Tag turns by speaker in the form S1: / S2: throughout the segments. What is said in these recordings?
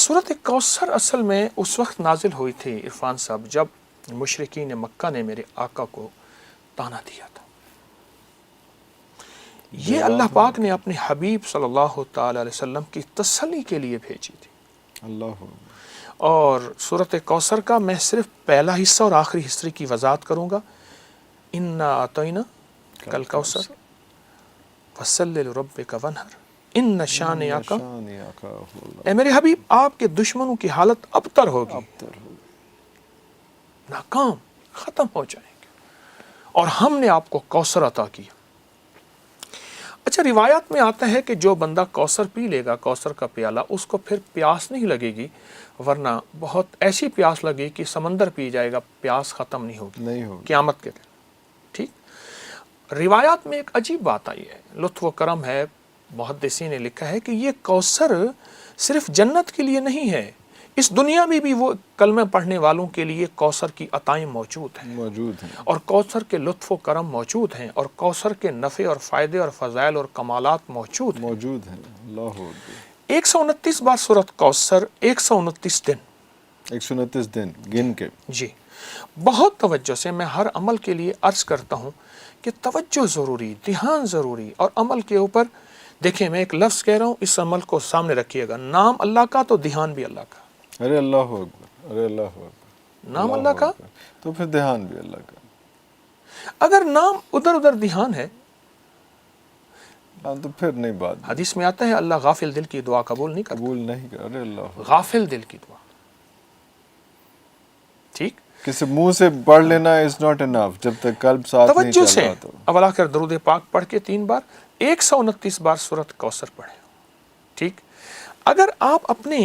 S1: सूरत कौसर असल में उस वक्त नाजिल हुई थी इरफान साहब जब मुशरिकीन मक्का ने मेरे आका को ताना दिया था। ये अल्लाह पाक ने अपने हबीब सल्लल्लाहु ताला अलैहि वसल्लम की तसल्ली के लिए भेजी थी।
S2: अल्लाह।
S1: और सूरत कौसर का मैं सिर्फ पहला हिस्सा और आखिरी हिस्से की वजाहत करूँगा। इन्ना आतैना कल कौसर फसल्लि लिरब्बिका वन्हर इन्न शानिअका। ए मेरे हबीब, आपके दुश्मनों की हालत अबतर होगी, नाकाम, ख़त्म हो जाएंगे, और हमने आपको कौसर अता किया। अच्छा, रिवायत में आता है कि जो बंदा कौसर पी लेगा, कौसर का प्याला, उसको फिर प्यास नहीं लगेगी, वरना बहुत ऐसी प्यास लगेगी कि समंदर पी जाएगा, प्यास ख़त्म नहीं होगी क़यामत के दिन। ठीक। रिवायत में एक अजीब बात आई है, लुत्फ़ व करम है, मुहद्दिसीन ने लिखा है कि ये कौसर सिर्फ जन्नत के लिए नहीं है, इस दुनिया में भी वो कलमे पढ़ने वालों के लिए कौसर की अताएं मौजूद हैं और कौसर के लुत्फ़ व करम मौजूद हैं और कौसर के नफ़े और फ़ायदे और फ़ज़ाइल और कमालात मौजूद हैं। 129 बार सूरत कौसर, 129 दिन,
S2: 129 दिन गिन के।
S1: जी, बहुत तवज्जो से मैं हर अमल के लिए अर्ज़ करता हूँ कि तवज्जो ज़रूरी, ध्यान ज़रूरी, और अमल के ऊपर देखिए, मैं एक लफ्ज़ कह रहा हूँ, इस अमल को सामने रखिएगा, नाम अल्लाह का तो ध्यान भी अल्लाह का।
S2: अरे अल्लाह अकबर, अरे अल्लाह अकबर,
S1: नाम अल्लाह का
S2: तो फिर ध्यान भी अल्लाह का।
S1: अगर नाम उधर उधर ध्यान है
S2: तो फिर नहीं बात।
S1: हदीस में आता है अल्लाह गाफिल दिल की दुआ कबूल नहीं करता।
S2: अरे अल्लाह,
S1: गाफिल दिल की दुआ। ठीक,
S2: किसी मुंह से पढ़ लेना इज नॉट इनफ जब तक कल्ब साथ नहीं चल रहा। तो
S1: अब अल्लाह कर दरूद पाक पढ़ के 3 बार, 129 बार सूरत कौसर पढ़े। ठीक। अगर आप अपने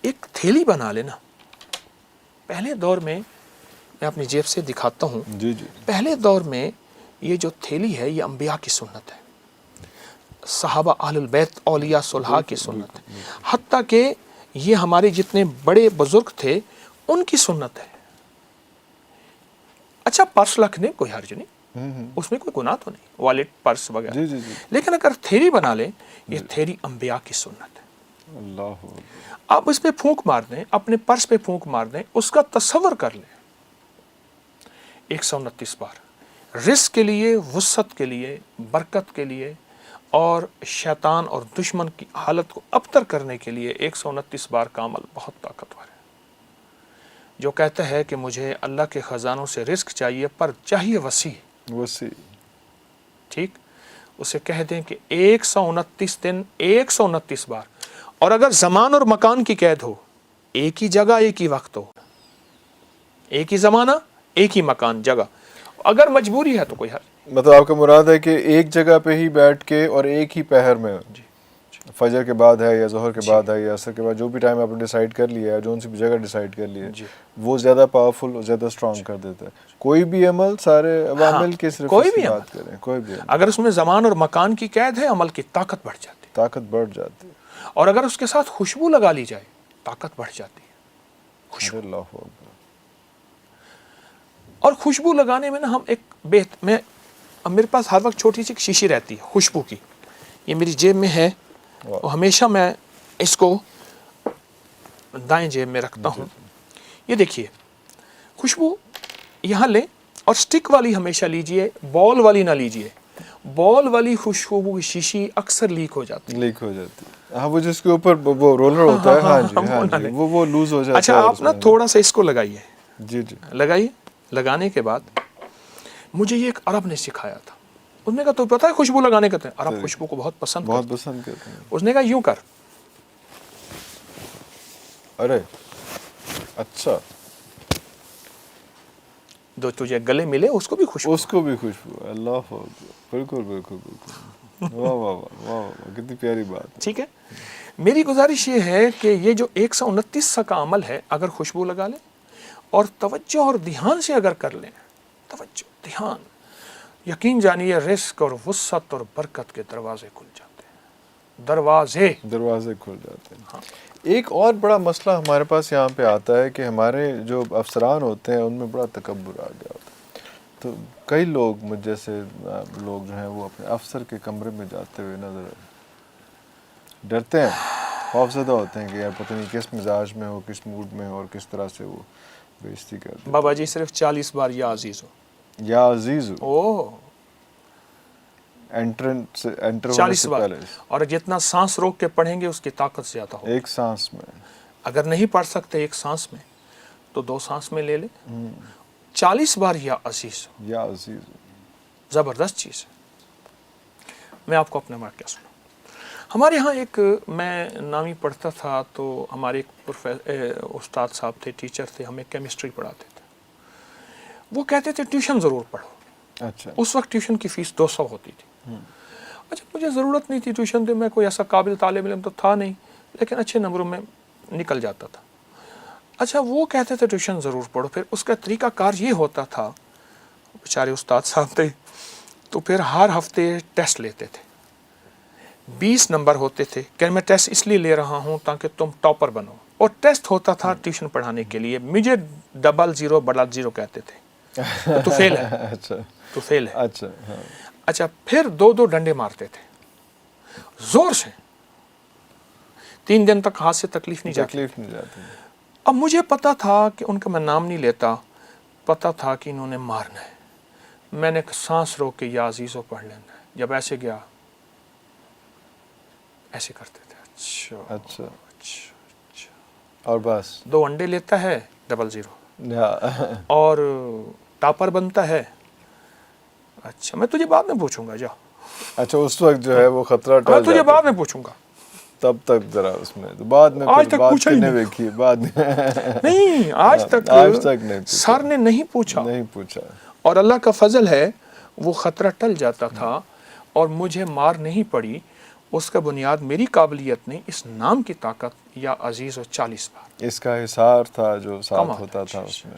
S1: एक थैली बना लेना, पहले दौर में, मैं अपनी जेब से दिखाता हूँ,
S2: जी जी,
S1: पहले दौर में ये जो थैली है ये अंबिया की सुन्नत है, सहाबा अहलुल बैत औलिया सुलहा की सुन्नत है, हत्ता कि ये हमारे जितने बड़े बुजुर्ग थे उनकी सुन्नत है। अच्छा, पर्स रखने कोई हर्ज नहीं, उसमें कोई गुनाह तो नहीं, वॉलेट, पर्स वगैरह, लेकिन अगर थैली बना ले, ये थैली अंबिया की सुन्नत है।
S2: अल्लाह।
S1: आप इस पे फूंक मार दें, अपने पर्स पे फूंक मार दें, उसका तस्वर कर लें 129 बार, रिस्क के लिए, वुसअत के लिए, बरकत के लिए, और शैतान और दुश्मन की हालत को अबतर करने के लिए 129 बार का अमल बहुत ताकतवर है। जो कहता है कि मुझे अल्लाह के ख़जानों से रिस्क चाहिए पर चाहिए वसी, ठीक, उसे कह दें कि 129 दिन, 129 बार, और अगर ज़मान और मकान की कैद हो, एक ही जगह एक ही वक्त हो, एक ही ज़माना एक ही मकान जगह, अगर मजबूरी है तो कोई हल।
S2: मतलब आपका मुराद है कि एक जगह पे ही बैठ के और एक ही पहर में, फजर के बाद है या ज़ोहर के बाद है या असर के बाद, जो भी टाइम आपने डिसाइड कर लिया है, जो सी भी जगह डिसाइड कर लिया है, वो ज़्यादा पावरफुल और ज़्यादा स्ट्रॉन्ग कर देता है। कोई भी अमल, सारे अवामिल के सिर्फ
S1: कोई भी
S2: बात करें, कोई भी
S1: अगर उसमें ज़मान और मकान की कैद है, अमल की ताकत बढ़ जाती है,
S2: ताकत बढ़ जाती है।
S1: और अगर उसके साथ खुशबू लगा ली जाए, ताकत बढ़ जाती है, खुशबू। और खुशबू लगाने में ना हम एक मैं, अब मेरे पास हर वक्त छोटी सी शीशी रहती है खुशबू की, ये मेरी जेब में है, और हमेशा मैं इसको दाएं जेब में रखता हूँ। ये देखिए, खुशबू यहाँ लें, और स्टिक वाली हमेशा लीजिए, बॉल वाली ना लीजिए। बॉल वाली खुशबू की शीशी अक्सर लीक हो जाती है।
S2: हाँ, वो जिसके ऊपर वो रोलर होता है, हाँ जी, वो लूज हो जाता है।
S1: अच्छा, आप ना थोड़ा सा इसको लगाइए,
S2: जी जी,
S1: लगाइए। लगाने के बाद मुझे ये एक अरब ने सिखाया था, उसने कहा तो पता है खुशबू लगाने का, अरब खुशबू को बहुत पसंद करते हैं। उसने कहा यूं कर,
S2: अरे अच्छा,
S1: जो तुझे गले मिले उसको भी खुशबू,
S2: अल्लाह, बिल्कुल बिल्कुल बिल्कुल, वाह वाह वाह, कितनी प्यारी बात।
S1: ठीक है, मेरी गुजारिश ये है कि ये जो 129 का अमल है, अगर खुशबू लगा लें और तवज्जो और ध्यान से अगर कर लें, तवज्जो ध्यान, यकीन जानिए रिस्क और वुसअत और बरकत के दरवाजे खुल जाते हैं, दरवाजे खुल जाते हैं। हाँ।
S2: एक और बड़ा मसला हमारे पास यहाँ पे आता है कि हमारे जो अफसरान होते हैं उनमें बड़ा तकब्बुर आ गया होता है। तो कई लोग, मुझ जैसे लोग जो हैं, वो अपने अफसर के कमरे में जाते हुए नजर डरते हैं خوفزدہ ہوتے ہیں کہ یار پتہ نہیں کس مزاج میں ہو، کس موڈ میں ہو اور کس طرح سے وہ بےعزتی کرتے.
S1: بابا جی صرف 40 بار یا عزیز ہو.
S2: یا عزیز ہو
S1: اوہ
S2: انٹر ہونے
S1: 40
S2: سے
S1: بار.
S2: پہلے
S1: اور جتنا سانس روک کے پڑھیں گے اس کی طاقت زیادہ ہو.
S2: ایک سانس میں.
S1: اگر نہیں پڑھ سکتے ایک سانس میں تو 2 سانس میں لے لیں. 40 بار یا عزیز ہو.
S2: یا عزیز ہو.
S1: زبردست چیز ہے. میں آپ کو اپنے واقعہ سناؤں. ہمارے ہاں ایک میں نامی پڑھتا تھا تو ہمارے ایک استاد صاحب تھے، ٹیچر تھے، ہمیں کیمسٹری پڑھاتے تھے. وہ کہتے تھے ٹیوشن ضرور پڑھو.
S2: اچھا.
S1: اس وقت ٹیوشن کی فیس 200 ہوتی تھی. اچھا مجھے ضرورت نہیں تھی ٹیوشن دے، میں کوئی ایسا قابل طالب علم تو تھا نہیں، لیکن اچھے نمبروں میں نکل جاتا تھا. اچھا وہ کہتے تھے ٹیوشن ضرور پڑھو. پھر اس کا طریقہ کار یہ ہوتا تھا، بیچارے استاد صاحب تھے، تو پھر ہر ہفتے ٹیسٹ لیتے تھے. 20 نمبر ہوتے تھے کہ میں ٹیسٹ اس لیے لے رہا ہوں تاکہ تم ٹاپر بنو. اور ٹیسٹ ہوتا تھا ٹیوشن پڑھانے کے لیے. مجھے 00 کہتے تھے تو فیل ہے.
S2: اچھا.
S1: تو فیل ہے.
S2: اچھا. ہاں.
S1: اچھا پھر 2 ڈنڈے مارتے تھے زور سے. 3 دن تک ہاتھ سے تکلیف نہیں جاتی.
S2: تکلیف نہیں جاتی.
S1: اب مجھے پتا تھا کہ ان کا میں نام نہیں لیتا، پتا تھا کہ انہوں نے مارنا ہے. میں نے سانس روک کے یا عزیزو پڑھ لینا ہے. جب ایسے گیا ایسے کرتے تھے. اچھا
S2: اچھا.
S1: اچھا.
S2: اور بس
S1: 2 انڈے لیتا ہے 00
S2: یا.
S1: اور ٹاپر بنتا ہے. اچھا میں تجھے بعد میں پوچھوں گا، جا.
S2: اچھا اس وقت جو ہے وہ خطرہ
S1: میں
S2: ٹل
S1: تجھے
S2: جاتا
S1: بعد میں پوچھوں گا.
S2: تب تک ذرا اس میں تو بعد میں
S1: آج
S2: پھر
S1: تک
S2: بات
S1: پوچھا ہی
S2: کرنے
S1: نہیں.
S2: دیکھی بعد میں
S1: نہیں آج تک
S2: نہیں پوچھا.
S1: سر نے نہیں پوچھا.
S2: نہیں پوچھا.
S1: اور اللہ کا فضل ہے وہ خطرہ ٹل جاتا تھا اور مجھے مار نہیں پڑی. اس کا بنیاد میری قابلیت نہیں، اس نام کی طاقت یا عزیز و 40 بار.
S2: اس کا حصار تھا جو ساتھ
S1: کمال
S2: ہوتا
S1: ہے.
S2: تھا اس میں.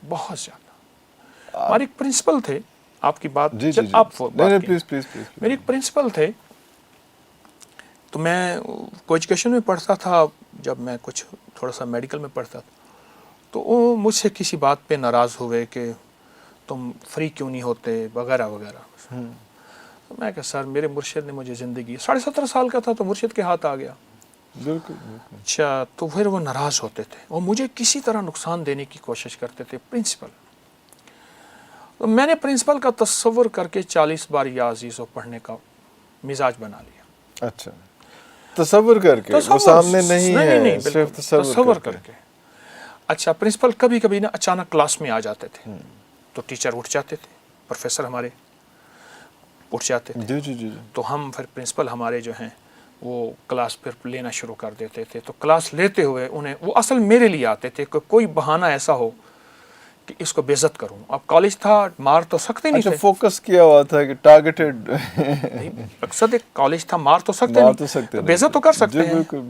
S1: بہت زیادہ. ہمارے ایک پرنسپل تھے، آپ کی بات
S2: جی جی جی.
S1: آپ
S2: نہیں پلیز پلیز پلیز.
S1: میرے ایک پرنسپل تھے، تو میں کو ایجوکیشن میں پڑھتا تھا. جب میں کچھ تھوڑا سا میڈیکل میں پڑھتا تھا تو وہ مجھ سے کسی بات پہ ناراض ہوئے کہ تم فری کیوں نہیں ہوتے وغیرہ وغیرہ. میں کہ سر میرے مرشد نے مجھے زندگی 17.5 سال کا تھا تو مرشد کے ہاتھ آ گیا.
S2: بالکل.
S1: اچھا تو پھر وہ ناراض ہوتے تھے اور مجھے کسی طرح نقصان دینے کی کوشش کرتے تھے. پرنسپل تو میں نے پرنسپل کا تصور کر کے 40 بار یا عزیزو پڑھنے کا مزاج بنا لیا.
S2: اچھا تصور کر کے، وہ سامنے نہیں ہے، صرف
S1: تصور کر کے. اچھا پرنسپل کبھی کبھی نا اچانک کلاس میں آ جاتے تھے تو ٹیچر اٹھ جاتے تھے، پروفیسر ہمارے اٹھ جاتے تھے.
S2: جی جی جی.
S1: تو ہم پھر پرنسپل ہمارے جو ہیں وہ کلاس پھر لینا شروع کر دیتے تھے. تو کلاس لیتے ہوئے انہیں وہ اصل میرے لیے آتے تھے کہ کوئی بہانہ ایسا ہو کہ اس کو بے عزت کروں. اب کالج تھا، مار تو سکتے نہیں
S2: اچھا
S1: تھے.
S2: فوکس کیا ہوا تھا کہ ٹارگیٹڈ.
S1: مقصد ایک کالج تھا، مار تو سکتے
S2: مار
S1: نہیں،
S2: تو سکتے
S1: بے عزت تو کر سکتے ہیں.
S2: بالکل.